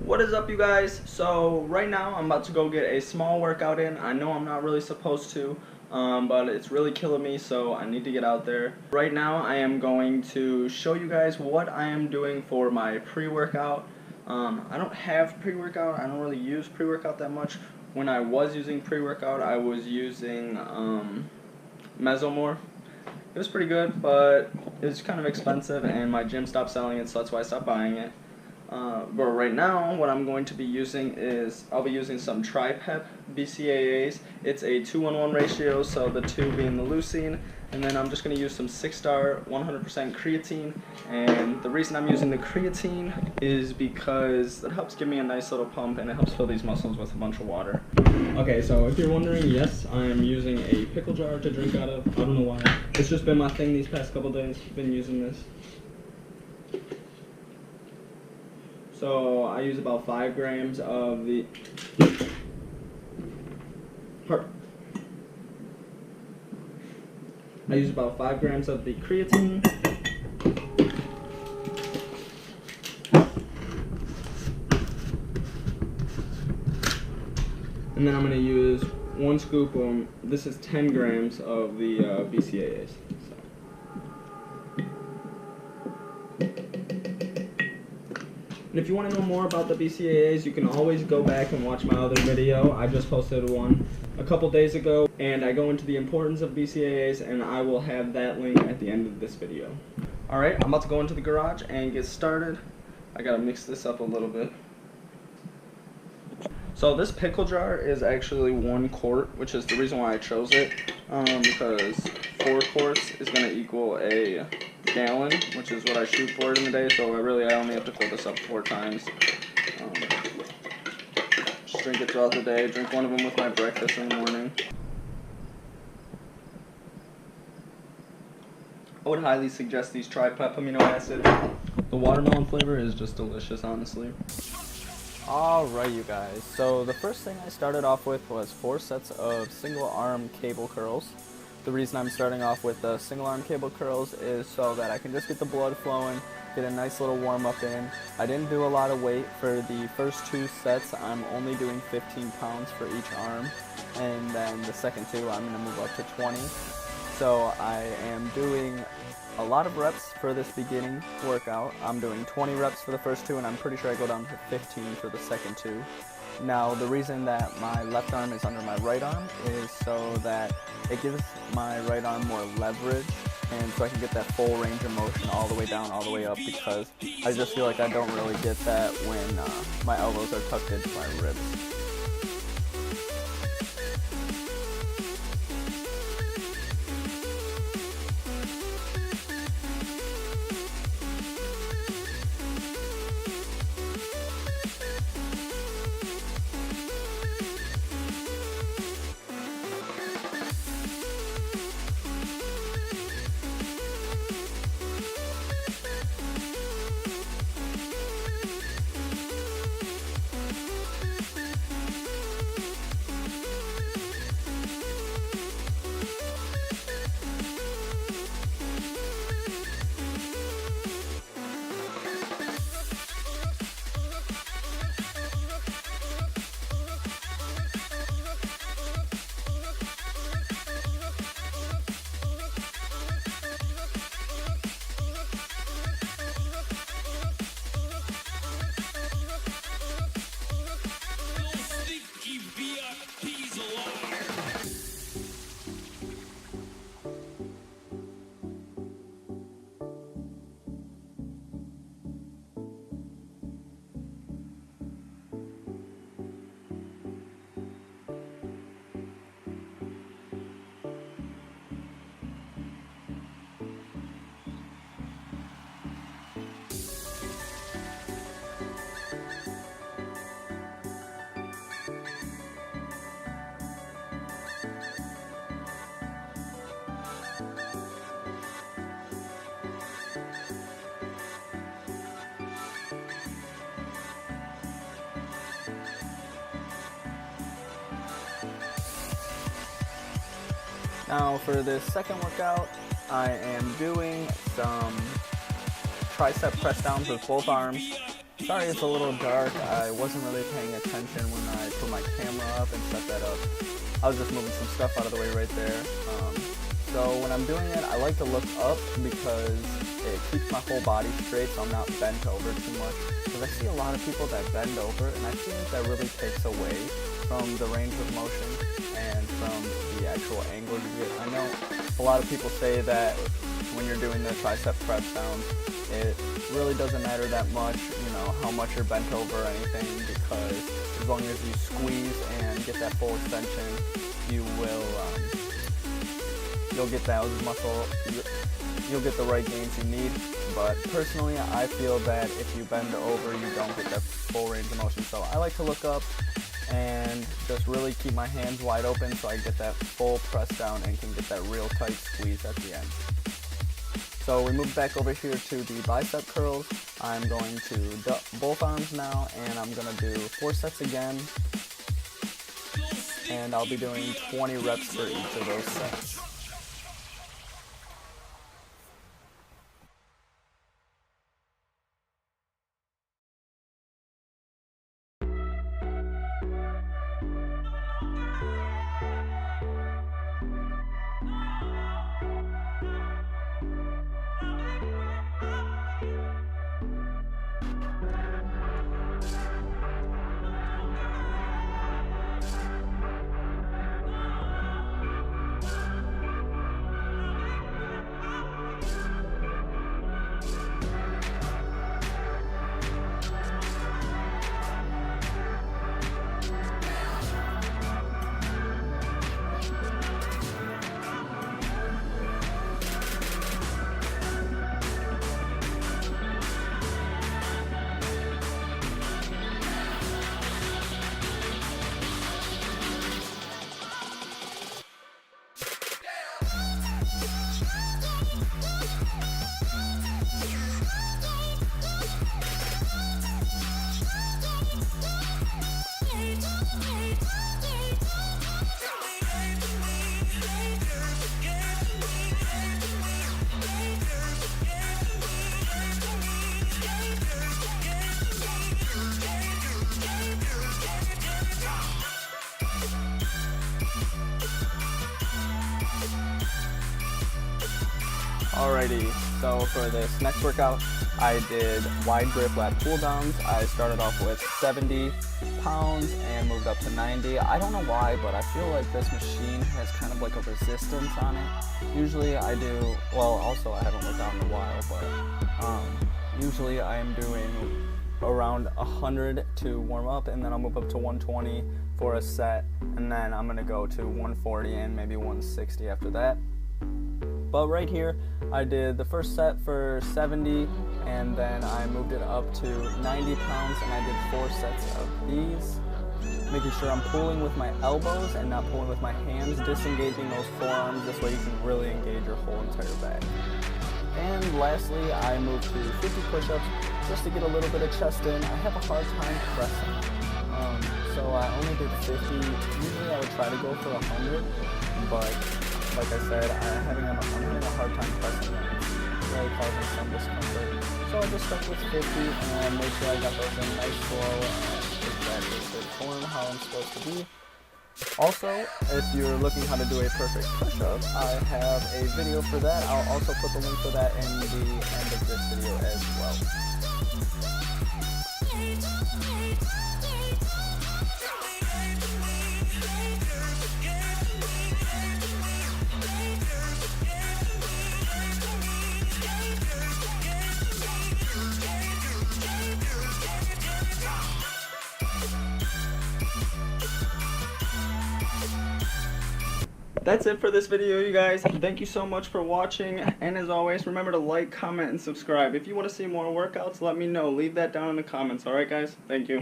What is up, you guys? So right now I'm about to go get a small workout in. I know I'm not really supposed to, but it's really killing me, so I need to get out there. Right now I am going to show you guys what I am doing for my pre-workout. I don't have pre-workout. I don't really use pre-workout that much. When I was using pre-workout, I was using Mesomorph. It was pretty good, but it was kind of expensive, and my gym stopped selling it, so that's why I stopped buying it. But right now, what I'm going to be using is, I'll be using some Tri-Pep BCAAs. It's a 2-1-1 ratio, so the 2 being the leucine, and then I'm just going to use some 6-star 100% creatine. And the reason I'm using the creatine is because it helps give me a nice little pump, and it helps fill these muscles with a bunch of water. Okay, so if you're wondering, yes, I am using a pickle jar to drink out of. I don't know why. It's just been my thing these past couple days. Been using this. So I use about 5 grams of the I use about 5 grams of the creatine. And then I'm going to use 1 scoop this is 10 grams of the BCAAs. And if you want to know more about the BCAAs, you can always go back and watch my other video. I just posted one a couple days ago, and I go into the importance of BCAAs, and I will have that link at the end of this video. Alright, I'm about to go into the garage and get started. I gotta mix this up a little bit. So this pickle jar is actually 1 quart, which is the reason why I chose it, because 4 quarts is going to equal a gallon, which is what I shoot for in the day, so I only have to fill this up 4 times. Just drink it throughout the day, drink one of them with my breakfast in the morning. I would highly suggest these Tri-Pep amino acid. The watermelon flavor is just delicious, honestly. Alright, you guys, so the first thing I started off with was 4 sets of single arm cable curls. The reason I'm starting off with the single arm cable curls is so that I can just get the blood flowing, get a nice little warm up in. I didn't do a lot of weight for the first 2 sets. I'm only doing 15 pounds for each arm, and then the second 2 I'm going to move up to 20. So I am doing a lot of reps for this beginning workout. I'm doing 20 reps for the first 2, and I'm pretty sure I go down to 15 for the second 2. Now, the reason that my left arm is under my right arm is so that it gives my right arm more leverage, and so I can get that full range of motion all the way down, all the way up, because I just feel like I don't really get that when my elbows are tucked into my ribs. Now for this second workout, I am doing some tricep press downs with both arms. Sorry it's a little dark. I wasn't really paying attention when I put my camera up and set that up. I was just moving some stuff out of the way right there. So when I'm doing it, I like to look up because it keeps my whole body straight so I'm not bent over too much. Because I see a lot of people that bend over, and I feel like that really takes away from the range of motion and from the actual angle you get. I know a lot of people say that when you're doing the tricep press downs, it really doesn't matter that much, you know, how much you're bent over or anything, because as long as you squeeze and get that full extension, you will, you'll get that muscle, you'll get the right gains you need. But personally, I feel that if you bend over, you don't get that full range of motion. So I like to look up and just really keep my hands wide open so I get that full press down and can get that real tight squeeze at the end. So we move back over here to the bicep curls. I'm going to both arms now, and I'm going to do 4 sets again. And I'll be doing 20 reps for each of those sets. Alrighty, so for this next workout, I did wide grip lat pull downs. I started off with 70 pounds and moved up to 90. I don't know why, but I feel like this machine has kind of like a resistance on it. Usually I do, well, also I haven't worked out in a while, but usually I am doing around 100 to warm up, and then I'll move up to 120 for a set, and then I'm gonna go to 140 and maybe 160 after that. But right here, I did the first set for 70, and then I moved it up to 90 pounds, and I did 4 sets of these, making sure I'm pulling with my elbows and not pulling with my hands, disengaging those forearms. This way you can really engage your whole entire back. And lastly, I moved to 50 push-ups just to get a little bit of chest in. I have a hard time pressing, so I only did 50. Usually I would try to go for 100, but like I said, I'm having a hard time pressing it. It's really causing some discomfort. So I just stuck with 50 and made sure I got those in nice slow and exactly the form how I'm supposed to be. Also, if you're looking how to do a perfect push-up, I have a video for that. I'll also put the link for that in the end of this video as well. That's it for this video, you guys. Thank you so much for watching, and as always, remember to like, comment, and subscribe. If you want to see more workouts, let me know. Leave that down in the comments. Alright guys? Thank you.